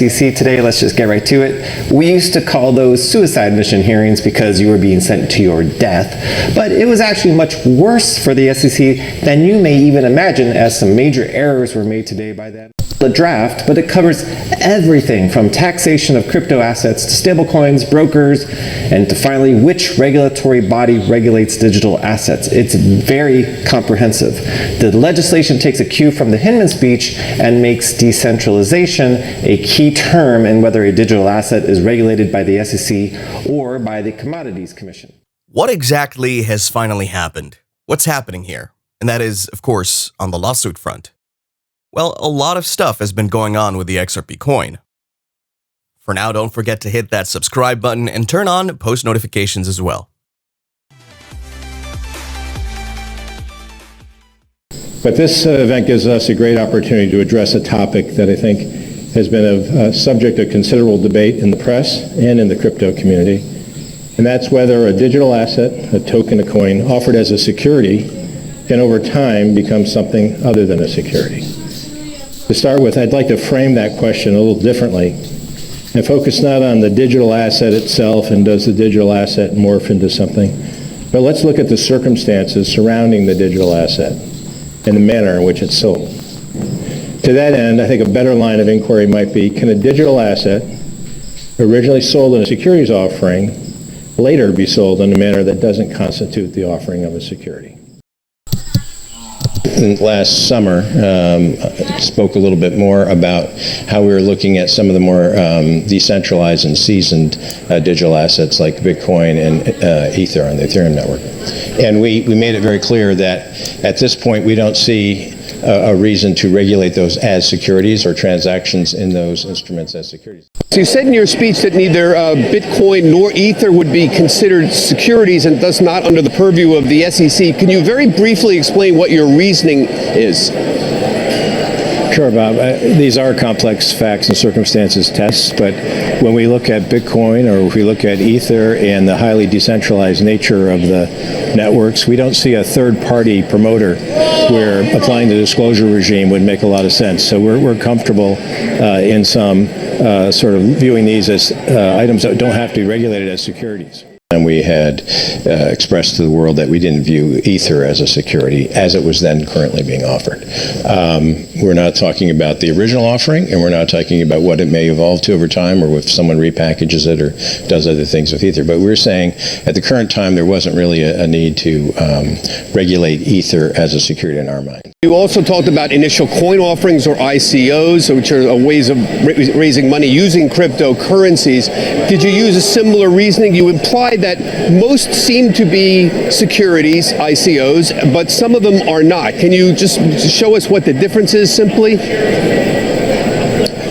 SEC today, let's just get right to it. We used to call those suicide mission hearings because you were being sent to your death, but it was actually much worse for the SEC than you may even imagine, as some major errors were made today by them. The draft, but it covers everything from taxation of crypto assets to stablecoins, brokers, and to finally which regulatory body regulates digital assets. It's very comprehensive. The legislation takes a cue from the Hinman speech and makes decentralization a key term in whether a digital asset is regulated by the SEC or by the Commodities Commission. What exactly has finally happened? What's happening here? And that is, of course, on the lawsuit front. Well, a lot of stuff has been going on with the XRP coin. For now, don't forget to hit that subscribe button and turn on post notifications as well. But this event gives us a great opportunity to address a topic that I think has been a subject of considerable debate in the press and in the crypto community, and that's whether a digital asset, a token, a coin, offered as a security can over time become something other than a security. To start with, I'd like to frame that question a little differently and focus not on the digital asset itself and does the digital asset morph into something, but let's look at the circumstances surrounding the digital asset and the manner in which it's sold. To that end, I think a better line of inquiry might be, can a digital asset originally sold in a securities offering later be sold in a manner that doesn't constitute the offering of a security? Last summer, spoke a little bit more about how we were looking at some of the more decentralized and seasoned digital assets like Bitcoin and Ether on the Ethereum network. And we made it very clear that at this point we don't see a reason to regulate those as securities or transactions in those instruments as securities. So you said in your speech that neither Bitcoin nor Ether would be considered securities and thus not under the purview of the SEC. Can you very briefly explain what your reasoning is? Sure, Bob. These are complex facts and circumstances tests, but when we look at Bitcoin or if we look at Ether and the highly decentralized nature of the networks, we don't see a third-party promoter where applying the disclosure regime would make a lot of sense. So we're comfortable in some sort of viewing these as items that don't have to be regulated as securities. And we had expressed to the world that we didn't view Ether as a security as it was then currently being offered. We're not talking about the original offering, and we're not talking about what it may evolve to over time or if someone repackages it or does other things with Ether. But we're saying at the current time there wasn't really a need to regulate Ether as a security in our mind. You also talked about initial coin offerings or ICOs, which are ways of raising money using cryptocurrencies. Did you use a similar reasoning? You implied that most seem to be securities, ICOs, but some of them are not. Can you just show us what the difference is simply?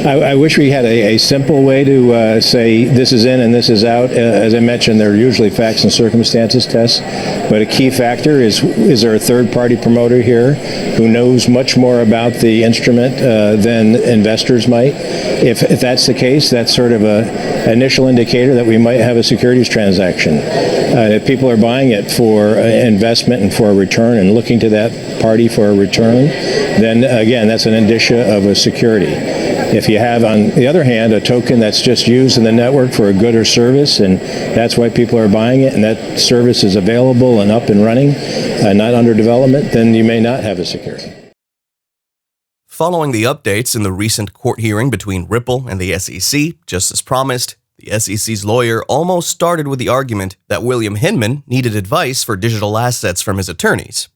I wish we had a simple way to say this is in and this is out. As I mentioned, they're usually facts and circumstances tests, but a key factor is there a third-party promoter here who knows much more about the instrument than investors might? If that's the case, that's sort of an initial indicator that we might have a securities transaction. If people are buying it for investment and for a return and looking to that party for a return, then again, that's an indicia of a security. If you have, on the other hand, a token that's just used in the network for a good or service, and that's why people are buying it, and that service is available and up and running, not under development, then you may not have a security. Following the updates in the recent court hearing between Ripple and the SEC, just as promised, the SEC's lawyer almost started with the argument that William Hinman needed advice for digital assets from his attorneys.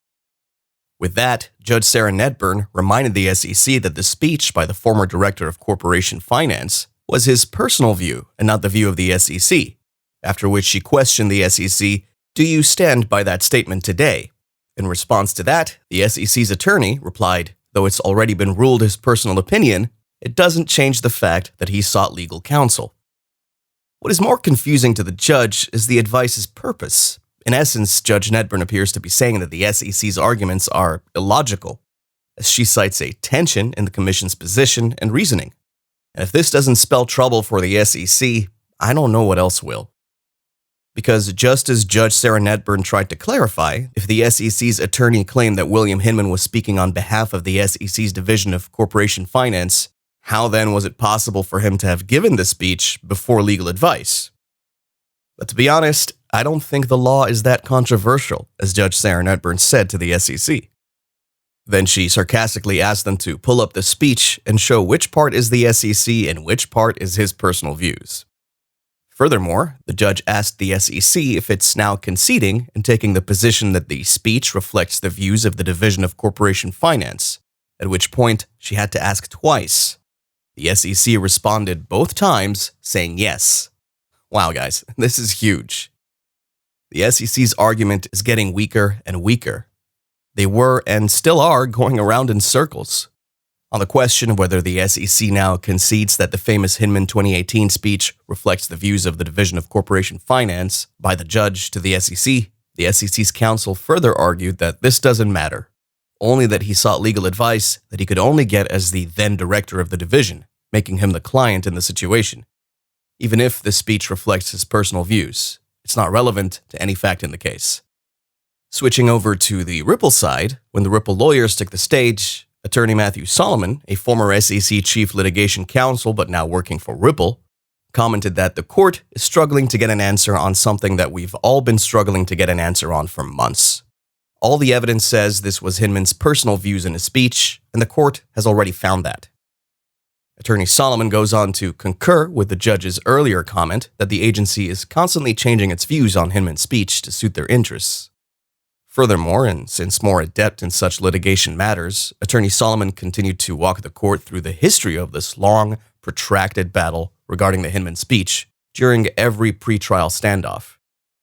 With that, Judge Sarah Netburn reminded the SEC that the speech by the former director of corporation finance was his personal view and not the view of the SEC, after which she questioned the SEC, "Do you stand by that statement today?" In response to that, the SEC's attorney replied, though it's already been ruled his personal opinion, it doesn't change the fact that he sought legal counsel. What is more confusing to the judge is the advice's purpose. In essence, Judge Netburn appears to be saying that the SEC's arguments are illogical, as she cites a tension in the Commission's position and reasoning. And if this doesn't spell trouble for the SEC, I don't know what else will. Because just as Judge Sarah Netburn tried to clarify, if the SEC's attorney claimed that William Hinman was speaking on behalf of the SEC's Division of Corporation Finance, How then was it possible for him to have given this speech before legal advice? But to be honest, I don't think the law is that controversial, as Judge Sarah Netburn said to the SEC. Then she sarcastically asked them to pull up the speech and show which part is the SEC and which part is his personal views. Furthermore, the judge asked the SEC if it's now conceding and taking the position that the speech reflects the views of the Division of Corporation Finance, at which point she had to ask twice. The SEC responded both times, saying yes. Wow, guys, this is huge. The SEC's argument is getting weaker and weaker. They were and still are going around in circles. On the question of whether the SEC now concedes that the famous Hinman 2018 speech reflects the views of the Division of Corporation Finance by the judge to the SEC's counsel further argued that this doesn't matter, only that he sought legal advice that he could only get as the then director of the division, making him the client in the situation. Even if the speech reflects his personal views, it's not relevant to any fact in the case. Switching over to the Ripple side, when the Ripple lawyers took the stage, attorney Matthew Solomon, a former SEC chief litigation counsel but now working for Ripple, commented that the court is struggling to get an answer on something that we've all been struggling to get an answer on for months. All the evidence says this was Hinman's personal views in his speech, and the court has already found that. Attorney Solomon goes on to concur with the judge's earlier comment that the agency is constantly changing its views on Hinman's speech to suit their interests. Furthermore, and since more adept in such litigation matters, Attorney Solomon continued to walk the court through the history of this long, protracted battle regarding the Hinman speech during every pretrial standoff.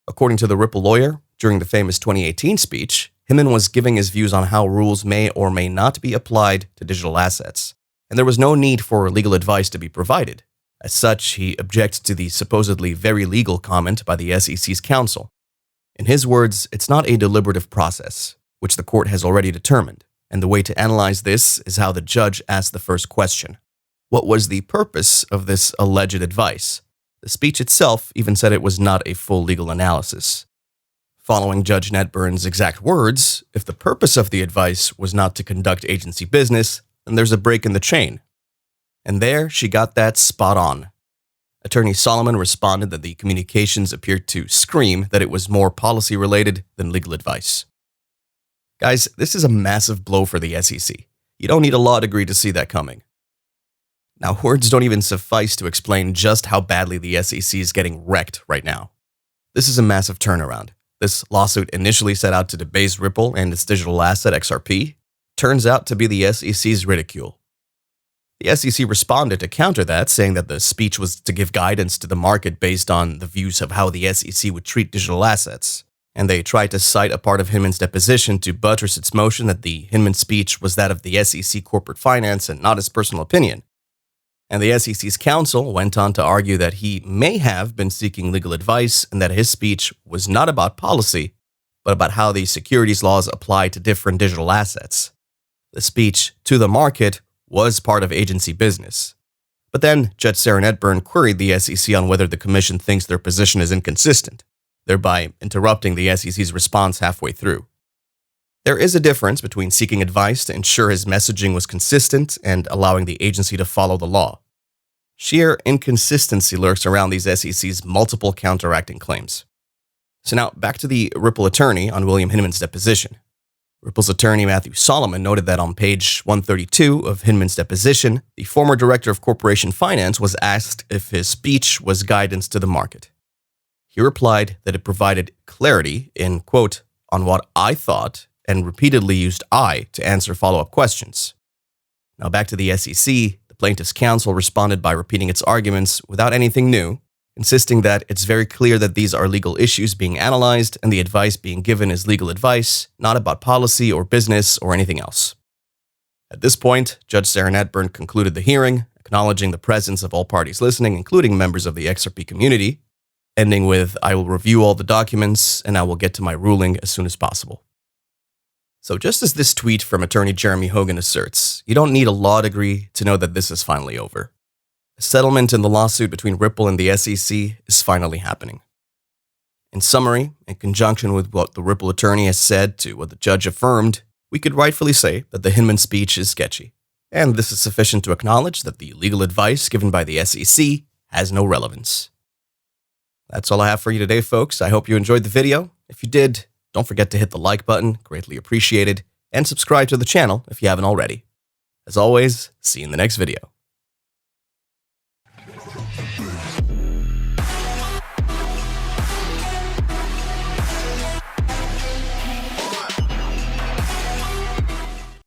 According to the Ripple lawyer, during the famous 2018 speech, Hinman was giving his views on how rules may or may not be applied to digital assets, and there was no need for legal advice to be provided. As such, he objects to the supposedly very legal comment by the SEC's counsel. In his words, it's not a deliberative process, which the court has already determined, and the way to analyze this is how the judge asked the first question. What was the purpose of this alleged advice? The speech itself even said it was not a full legal analysis. Following Judge Netburn's exact words, if the purpose of the advice was not to conduct agency business, then there's a break in the chain. And there, she got that spot on. Attorney Solomon responded that the communications appeared to scream that it was more policy-related than legal advice. Guys, this is a massive blow for the SEC. You don't need a law degree to see that coming. Now, words don't even suffice to explain just how badly the SEC is getting wrecked right now. This is a massive turnaround. This lawsuit initially set out to debase Ripple and its digital asset XRP, turns out to be the SEC's ridicule. The SEC responded to counter that, saying that the speech was to give guidance to the market based on the views of how the SEC would treat digital assets, and they tried to cite a part of Hinman's deposition to buttress its motion that the Hinman speech was that of the SEC corporate finance and not his personal opinion. And the SEC's counsel went on to argue that he may have been seeking legal advice and that his speech was not about policy, but about how the securities laws apply to different digital assets. The speech to the market was part of agency business. But then Judge Sarah Netburn queried the SEC on whether the commission thinks their position is inconsistent, thereby interrupting the SEC's response halfway through. There is a difference between seeking advice to ensure his messaging was consistent and allowing the agency to follow the law. Sheer inconsistency lurks around these SEC's multiple counteracting claims. So now back to the Ripple attorney on William Hinman's deposition. Ripple's attorney Matthew Solomon noted that on page 132 of Hinman's deposition, the former director of corporation finance was asked if his speech was guidance to the market. He replied that it provided clarity in, quote, on what I thought, and repeatedly used I to answer follow-up questions. Now back to the SEC, the plaintiff's counsel responded by repeating its arguments without anything new, insisting that it's very clear that these are legal issues being analyzed and the advice being given is legal advice, not about policy or business or anything else. At this point, Judge Sarah Netburn concluded the hearing, acknowledging the presence of all parties listening, including members of the XRP community, ending with, I will review all the documents and I will get to my ruling as soon as possible. So just as this tweet from attorney Jeremy Hogan asserts, you don't need a law degree to know that this is finally over. A settlement in the lawsuit between Ripple and the SEC is finally happening. In summary, in conjunction with what the Ripple attorney has said to what the judge affirmed, we could rightfully say that the Hinman speech is sketchy. and this is sufficient to acknowledge that the legal advice given by the SEC has no relevance. That's all I have for you today, folks. I hope you enjoyed the video. If you did, don't forget to hit the like button, greatly appreciated, and subscribe to the channel if you haven't already. As always, see you in the next video.